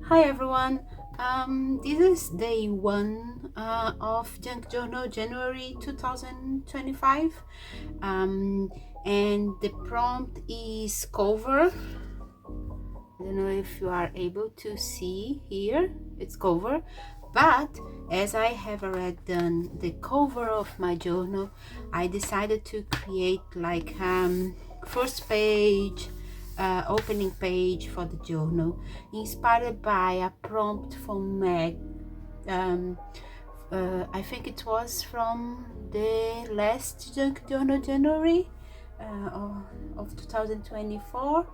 Hi everyone. This is day one of Junk Journal, January 2025. And the prompt is cover. I don't know if you are able to see here. It's cover, but as I have already done the cover of my journal, I decided to create like first page, opening page for the journal, inspired by a prompt from Meg. I think it was from the last Junk Journal, January of 2024,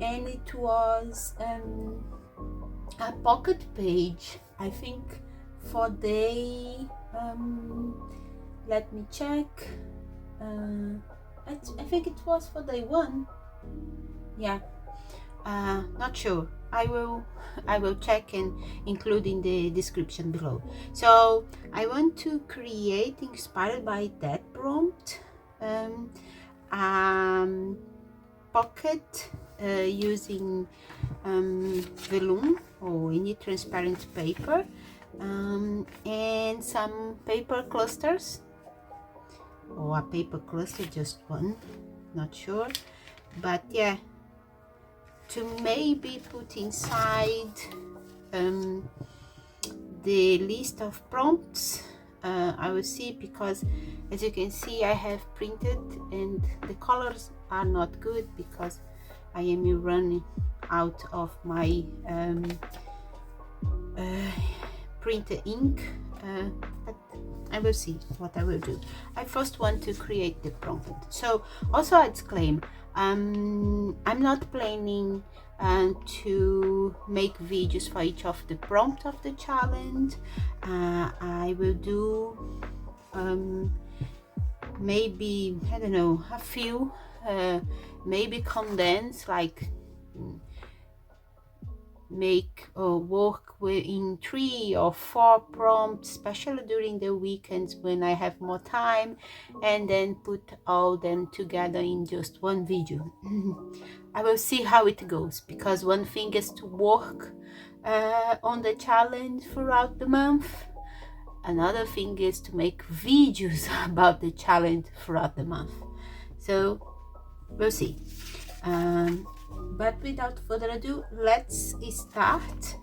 and it was a pocket page, I think, for day let me check. I think it was for day one. Yeah, not sure. I will check and include in the description below. So I want to create, inspired by that prompt, pocket using vellum or any transparent paper, and some paper clusters, or a paper cluster, just one, not sure, but yeah, to maybe put inside the list of prompts. I will see, because as you can see I have printed and the colors are not good because I am running out of my printer ink, but I will see what I will do. I first want to create the prompt. So also I disclaim, I'm not planning to make videos for each of the prompt of the challenge. I will do maybe, I don't know, a few, maybe condense, like make or work in 3 or 4 prompts, especially during the weekends when I have more time, and then put all them together in just one video. I will see how it goes, because one thing is to work on the challenge throughout the month. Another thing is to make videos about the challenge throughout the month. So we'll see. But without further ado, let's start.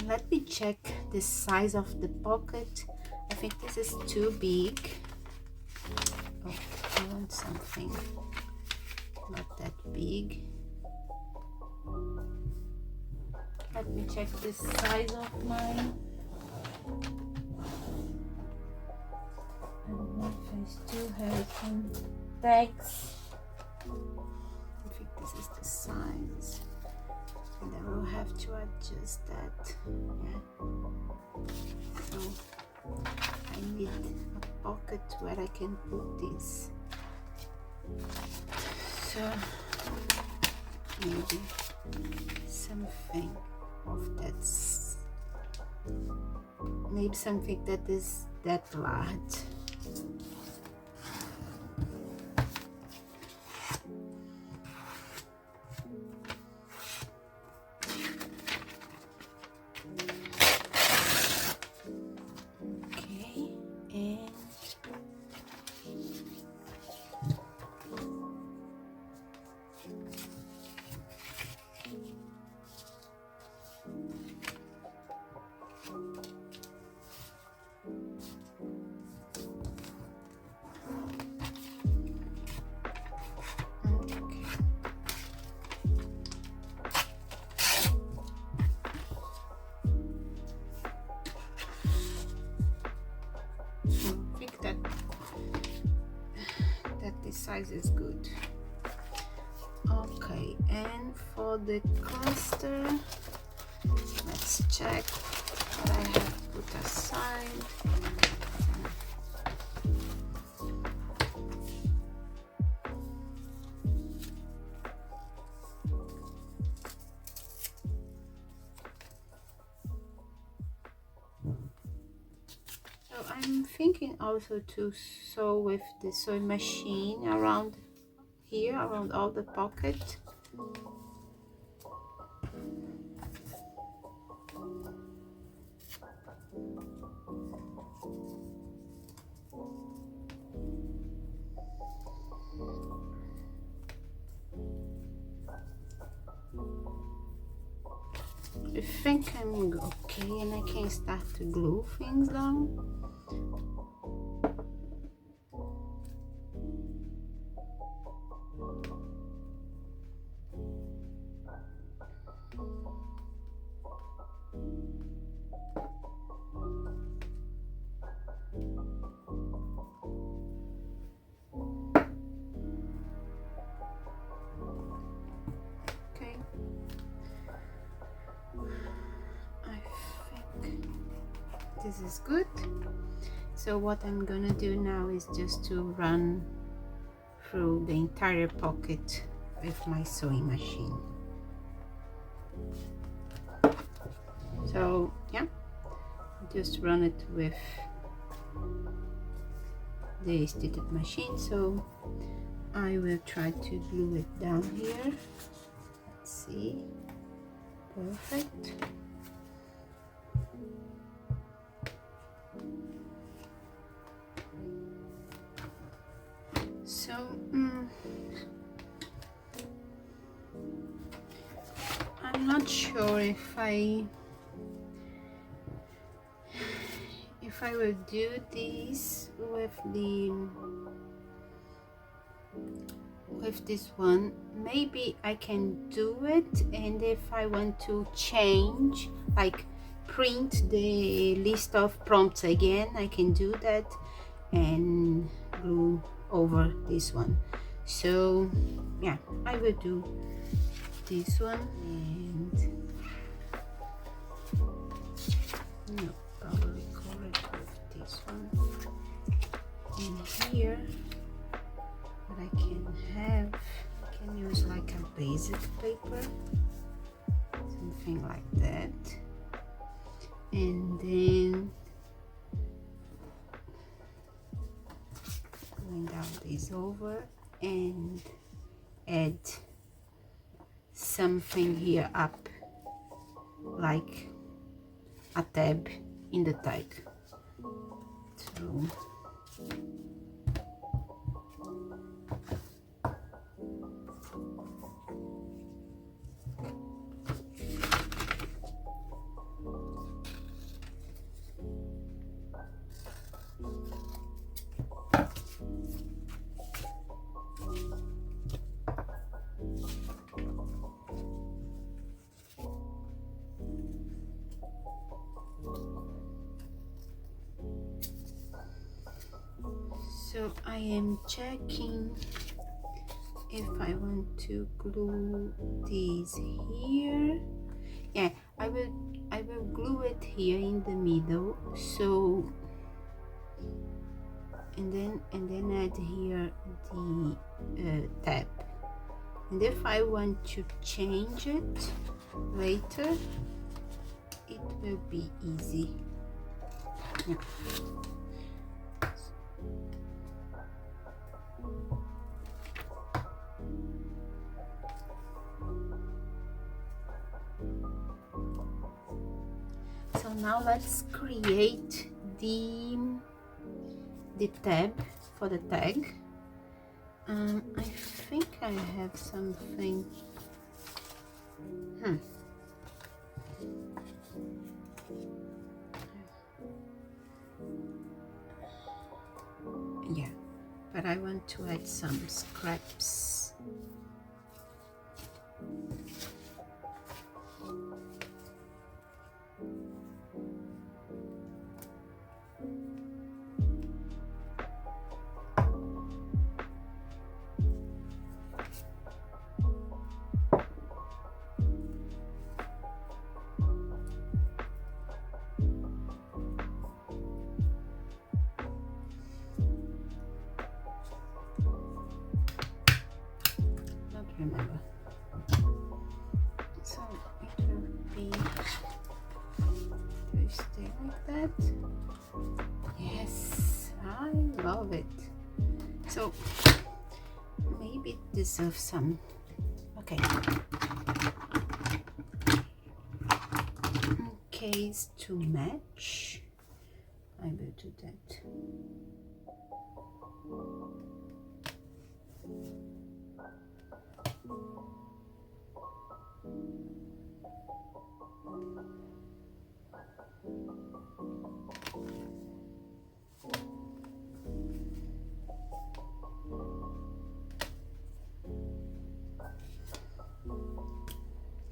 Let me check the size of the pocket. I think this is too big. Oh, I want something not that big. Let me check the size of mine. And I still have some bags. I think this is the size, and I will have to adjust that. Yeah. So I need a pocket where I can put this. So maybe something of that, maybe something that is that large. Size is good. Okay, and for the cluster, let's check what I have put aside. I'm thinking also to sew with the sewing machine around here, around all the pocket. I think I'm okay, and I can start to glue things down. Okay, I think this is good. So what I'm gonna do now is just to run through the entire pocket with my sewing machine. So yeah, just run it with the stitched machine. So I will try to glue it down here. Let's see. Perfect. So I'm not sure if I will do this with this one. Maybe I can do it, and if I want to change, like print the list of prompts again, I can do that and glue over this one. So yeah, I will do this one, and no, probably cover it with this one. And here what I can have, I can use like a basic paper, something like that, and then going down this over and add something here up, like a tab in the tag. So so I am checking if I want to glue these here. Yeah, I will glue it here in the middle. So and then add here the tab, and if I want to change it later, it will be easy. Yeah. So now let's create the tab for the tag. I think I have something. Yeah, but I want to add some scraps. Remember, so it will be stay like that. Yes, I love it. So maybe it deserves some. Okay, in case to match, I will do that.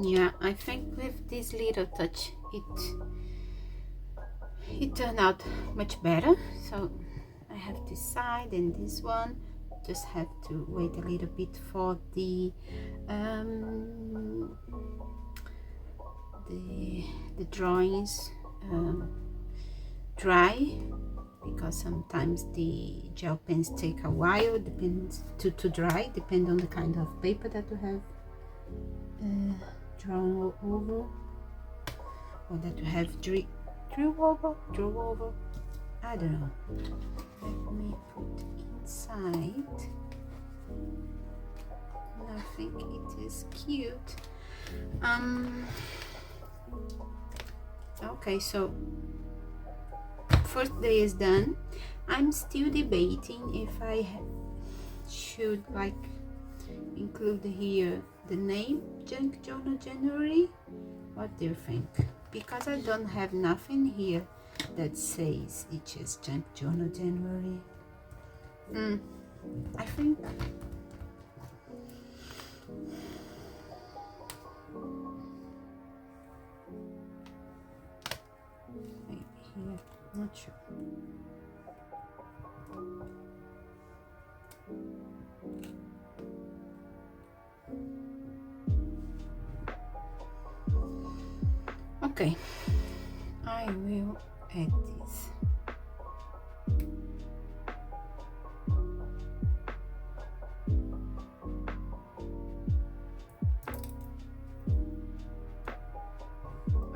Yeah, I think with this little touch it turned out much better. So I have this side and this one. Just have to wait a little bit for um, the drawings dry, because sometimes the gel pens take a while, depends to dry, depend on the kind of paper that you have drawn over, or that you have drew over. I don't know. Let me put inside. I think it is cute. Okay, so first day is done. I'm still debating if I should like include here the name Junk Journal January. What do you think? Because I don't have nothing here that says it is Junk Journal January. I think maybe here, not sure. Okay, I will add this.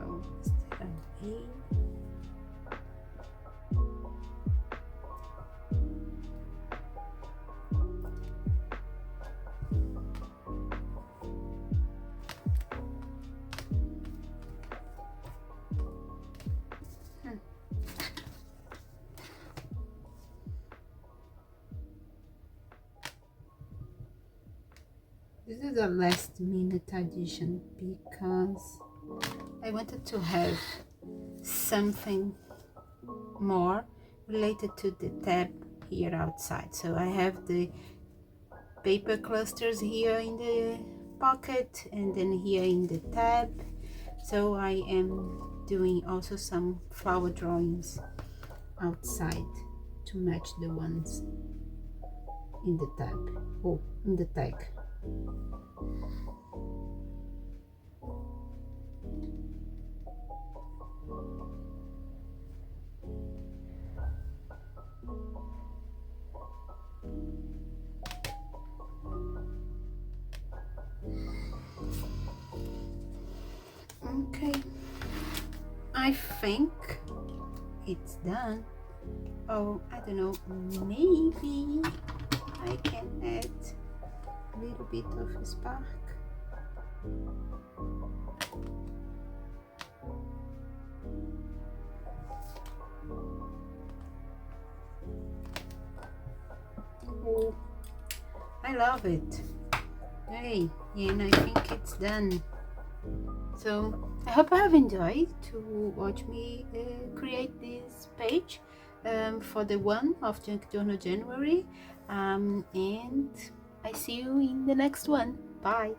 Oh, instead of A. This is a last minute addition because I wanted to have something more related to the tab here outside. So I have the paper clusters here in the pocket and then here in the tab. So I am doing also some flower drawings outside to match the ones in the tab or in the tag. Okay, I think it's done. Oh, I don't know, maybe I can add a little bit of a spark. Oh, I love it. Hey, and I think it's done. So I hope you have enjoyed to watch me create this page for the one of Junk Journal January, and I see you in the next one. Bye.